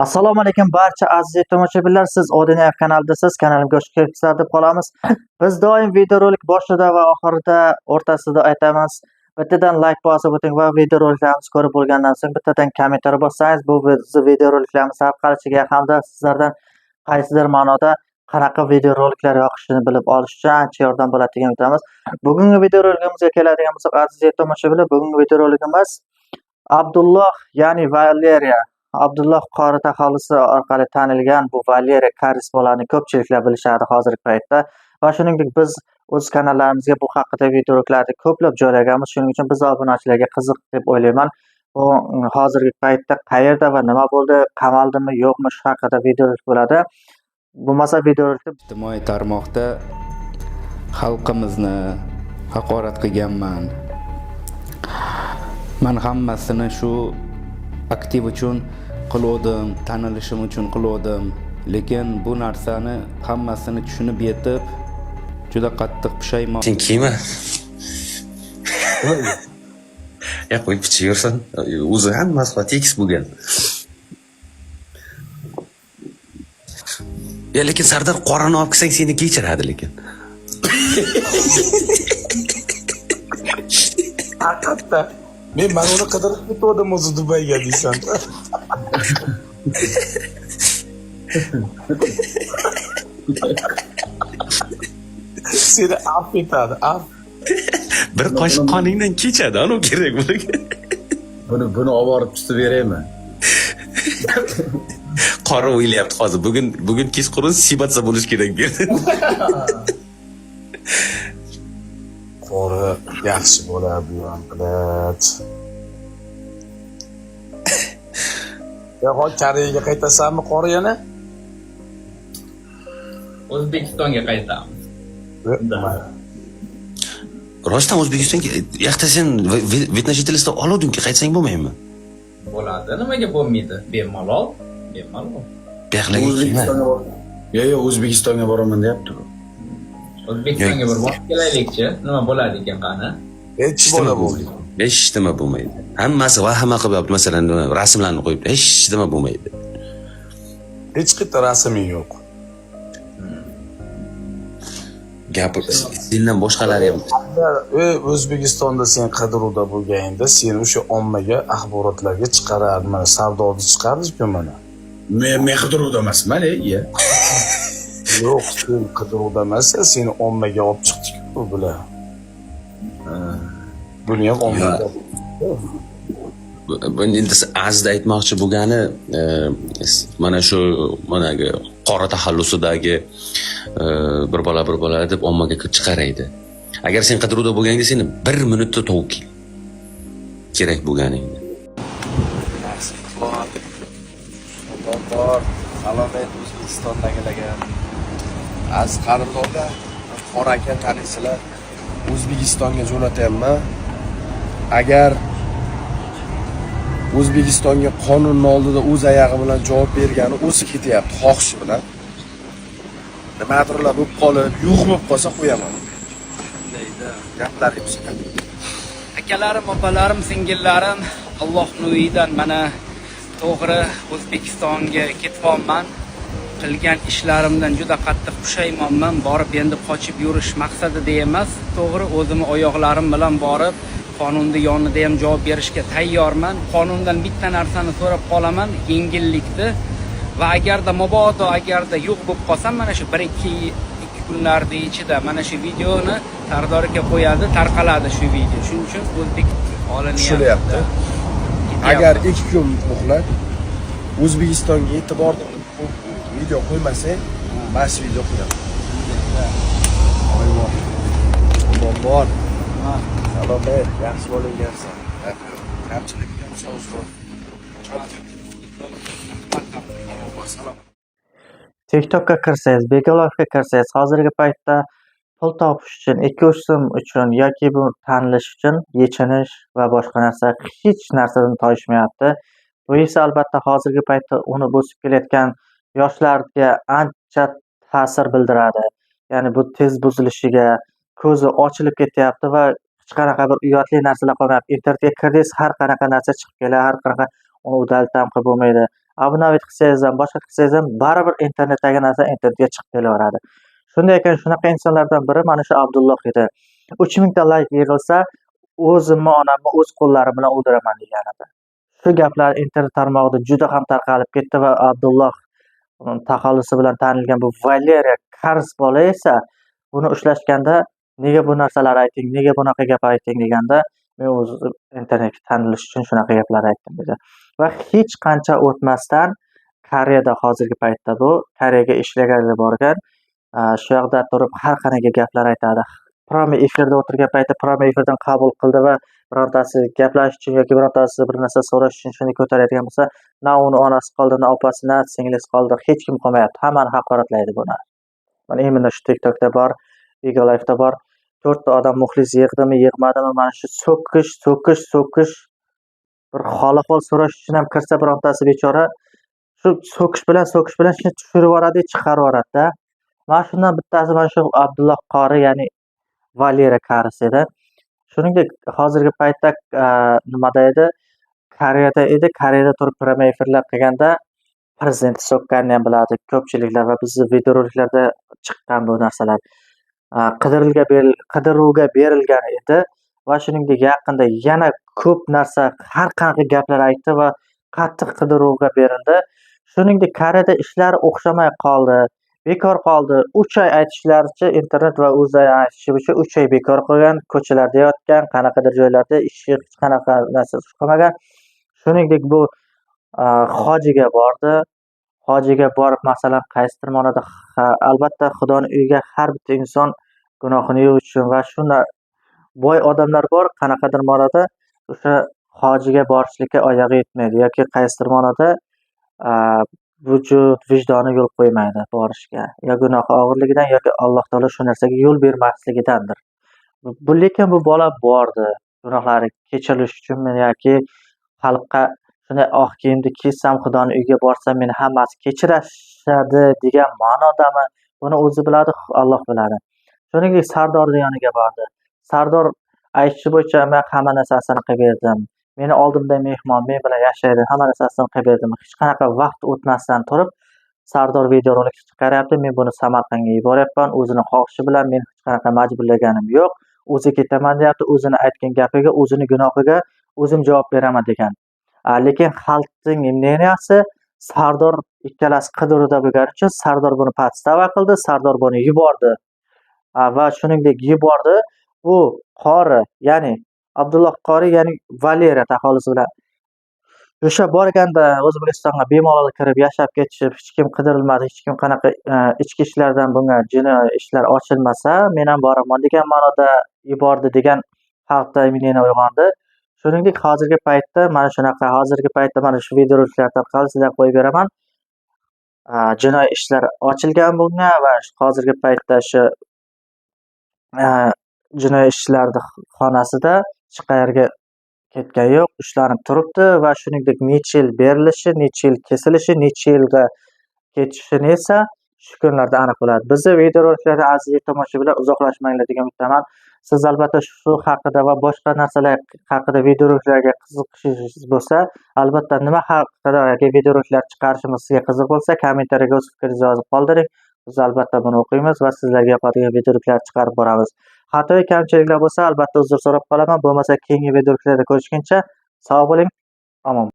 Assalomu alaykum barcha aziz tomoshabinlar, siz ODNF kanalidasiz. Kanalimga xush kelibsizlar deb qolamiz. Biz doim videorolik boshida va oxirida o'rtasida aytamiz. Bittadan like bosib o'ting va videoroliklarimizni ko'rib bo'lgandan so'ng bittadan kommentar bossangiz, bu bizni videoroliklarimiz tarqalishiga hamda sizlardan qaysidir ma'noda qanaqa videoroliklar yoqishini bilib olish uchun ancha yordam bo'ladi degan umidamiz. Bugungi videoroligimizga keladigan bo'lsak, aziz tomoshabinlar, bugungi videoroligimiz Abdulloh, ya'ni Valeriya Abdulloh qori taxallusi orqali tanilgan bu Valeriya Karismovlarni ko'pchiliklar bilishadi hozirgi paytda va shuningdek biz o'z kanallarimizga bu haqida videoroliklarni ko'plab joylaganmiz. Shuning uchun biz obunachilarga qiziq deb o'ylayman. Bu hozirgi paytda qayerda va nima bo'ldi, qamaldimi yo'qmi, shu haqida videorolik bo'ladi. Bo'lmasa videorolikni ijtimoiy tarmoqda xalqimizni haqorat qilganman. Men hammasini shu aktiv uchun qildim, tanilishim uchun qildim. Lekin bu narsani hammasini tushunib yetib, juda qattiq pushaymon. Sen kiyma. Ya qo'yib pichaversan. O'zi hammasi tekis bo'lgan. Ya lekin Sardor qorani olib kelsang seni kechiradi lekin. Haqiqatda. Men mana uni qidirib ketdim o'zi Dubayga deysan. Seni afv etadi, afv. Bir qoshiq qoningdan kechadi, anu kerak bo'lgan. Buni olib borib tutib beraymi? Qori o'ylayapti hozir. Bugun kechqurun sibatsa bo'lish kerak derdi. Qori yaxshi bo'ladi bu ham qilat. Ya hozir Koreyaga qaytasanmi qori yana? O'zbekistonga qaytamiz. Rostdan O'zbekistonga yaxta sen ветножительство oluvding-ki, qaytsang bo'lmaymi? Bo'ladi, nimaga bo'lmaydi? Bemalol, bemalol. Bexlaga kiyma. Yo'q, O'zbekistonga boraman deyapti. O'zbekistonga bir borib kelaylikchi, nima bo'ladi ekan qani? Hech bola bo'lmaydi. Hech nima bo'lmaydi. Hammasi vahima qilyapti, masalan, rasmlarni qo'yib, hech nima bo'lmaydi. Hech qayerda rasming yo'q. Gap sendan boshqalari ham. O'zbekistonda sen qidiruvda bo'lganingda seni o'sha ommaga axborotlarga chiqaradi, mana savdoni chiqardi-ku mana. Men qidiruvda emasman, iya. Yo'q, sen qidiruvda emassan, seni ommaga olib chiqdik-ku bular. Buni ham ommaga. Endi Azizda aytmoqchi bo'lgani, mana shu qora taxallusidagi bir bola deb ommaga chiqaraydi. Agar sen qidiruvda bo'lganda seni 1 minutda tovib kerak bo'lganingda. Salomat O'zbekistondagilarga. Aziz qarindoshlar, qora aka tanisizlar. O'zbekistonga jo'natyapman. Agar O'zbekistonga qonunning oldida o'z oyog'i bilan javob bergani o'zi ketyapti, xohishi bilan. Nimadirlar bo'lib qolib, yo'q bo'lib qolsa qo'yaman. Deydi, gaplar hepsi. Akalarim, opalarim, singillarim, Allohning uyidan mana to'g'ri O'zbekistonga ketyapman. Qilgan ishlarimdan juda qattiq pushaymonman. Borib endi qochib yurish maqsadida emas, to'g'ri o'zim oyoqlarim bilan borib qonunning yonida ham javob berishga tayyorman. Qonundan bitta narsani so'rab qolaman, yengillikni va agarda mabodo agarda yo'q bo'lib qolsam, mana shu 1-2 kunlarda ichida mana shu videoni Sardor aka qo'yadi, tarqaladi shu video. Shuning uchun o'zbek tushilyapti. Agar 2 kun muhlat O'zbekistonga e'tibor video qo'ymasang, bas video qo'yaman. Bor. Salomat, yaxshi bo'lingansan. Kamchilik ham sovg'a. TikTokka kirsangiz, Begolovga kirsangiz, hozirgi paytda pul topish uchun, 2-3 so'm uchun yoki bu tanilish uchun yechinish va boshqa narsa hech narsadan toyishmayapti. Bu esa albatta hozirgi paytda uni bosib kelayotgan yoshlarga ancha ta'sir bildiradi. Ya'ni bu tez buzilishiga, ko'zi ochilib ketyapti va hech qanaqa bir uyatli narsalar qolmayapti. Internetga kirdingiz, har qanaqa narsa chiqib keladi, har qanaqa uni udaltam qilib bo'lmaydi. obunavit qilsangiz ham, boshqa qilsangiz ham baribir internetdagi narsa internetga chiqib kelaveradi. Shunday ekan, shunaqa insonlardan biri mana shu Abdulloh edi. 3000 ta layk yig'ilsa, o'zimni onamni o'z qo'llarim bilan o'ldiraman degan edi. Shu gaplar internet tarmog'ida juda ham tarqalib ketdi va Abdulloh taxallusi bilan tanilgan bu Valeriya Kars bola esa buni ushlashganda nega bu narsalar ayting, nega bunaqa gap ayting deganda men o'zi internetga tanilish uchun shunaqa gaplar aytdim dedi. Va hech qancha o'tmasdan Koreyada hozirgi paytda bu Koreyaga ishlagani borgan, shu yoqda turib har qanaqa gaplar aytadi. Prami efirda o'tirgan paytda prami efirdan qabul qildi va birontasi gaplashish uchun yoki birontasi bir narsa so'rash uchun shuni ko'taradigan bo'lsa, na uni onasi qoldi, na opasi, na singlisi qoldi, hech kim qolmayapti. Hammani haqoratlaydi buni. Mana endi shu TikTokda bor, Ego Life'da bor. 4 ta odam muxlis yig'dimi, yig'madimi, mana shu so'kish bir hol so'rash uchun ham kirsa birontasi bechora shu so'kish bilan shuni tushirib yuboradi, chiqarib yuboradi-da. Mana shundan bittasi mana shu Abdulloh Qori, ya'ni Valeriya Kars edi. Shuningdek, hozirgi paytda nimada edi? Koreyada edi. Koreyada turib prami efirlar qilganda prezident so'kkanini ham biladi ko'pchiliklar va bizni videoroliklarda chiqqan bu narsalar. Qidiruvga berilgan edi va shuningdek yaqinda yana ko'p narsa, har qanaqa gaplar aytdi va qattiq qidiruvga berildi. Shuningdek, Koreyada ishlar o'xshamay qoldi, bekor qoldi. 3 oy aytishlaricha, internet va O'zA aytishicha 3 oy bekor qilgan, ko'chalarda yotgan, qanaqadir joylarda ishi hech qanaqa narsasi qilmagan. Shuningdek, bu hojiga bordi. Hojiga borib, masalan, qaysidir ma'noda albatta Xudoning uyiga har bitta inson gunohini yuvish uchun va shunda boy odamlar bor, qanaqadir ma'noda o'sha hojiga borishlikka oyog'i yetmaydi yoki qaysidir ma'noda vujud, vijdoni yo'l qo'ymaydi borishga. Yo gunohi og'irligidan yoki Alloh taolo shu narsaga yo'l bermasligidandir. Lekin bu bola bordi. Gunohlari kechirilish uchunmi yoki xalqqa shunday oq kiyimda kiysam, Xudoning uyiga borsam meni hammasi kechirishadi degan ma'nodami? Buni o'zi biladi, Alloh biladi. Shuningdek, Sardorning yoniga bordi. Sardor aytishi bo'yicha men hamma narsasini qilib berdim. Meni oldimda mehmon, men bilan yashaydi, hamma narsasini qilib berdim. Hech qanaqa vaqt o'tmasdan turib Sardor videorolik chiqaryapti. Men buni Samarqandga yuboryapman. O'zining xohishi bilan, men hech qanaqa majburlaganim yo'q. O'zi ketaman deyapti, o'zini aytgan gapiga, o'zini gunohiga o'zim javob beraman degan. Lekin xalqning niyati Sardor ikkalasi qidiruvda bo'lgani uchun Sardor buni podstava qildi, Sardor buni yubordi. Va shuningdek yubordi. Bu qori, ya'ni Abdulloh Qori, ya'ni Valeriya taxallusi bilan o'sha borganda O'zbekistonga bemalol kirib yashab ketishib, hech kim qidirilmadi, hech kim qanaqa ichki ishlardan bunga jinoiy ishlar ochilmasa, men ham boraman degan ma'noda yubordi degan xalqda meni uyg'ondi. Shuningdek, hozirgi paytda mana shu videoroliklar tarqaldi, sizlarga qo'yib beraman. Jinoiy ishlar ochilgan bunga va hozirgi paytda shu jinoiy ishlarning xonasida hech qayerga ketgani yo'q, ushlanib turibdi va shuningdek necha yil berilishi, necha yil kesilishi, necha yilga ketishini esa shu kunlarda aniq bo'ladi. Bizni videoroliklarda aziz tomoshabinlar uzoqlashmanglar degan umiddaman. Siz albatta shu haqida va boshqa narsalar haqida videoroliklarga qiziqishingiz bo'lsa, albatta nima haqida videoroliklar chiqarishimiz sizga qiziq bo'lsa, kommentariyaga o'z fikringizni yozib qoldiring. Biz albatta buni o'qiymiz va sizlarga yoqadigan videoroliklar chiqarib boramiz. Xato kamchiliklar bo'lsa, albatta uzr so'rab qolaman. Bo'lmasa keyingi videoroliklarda ko'rishguncha sog' bo'ling, omon.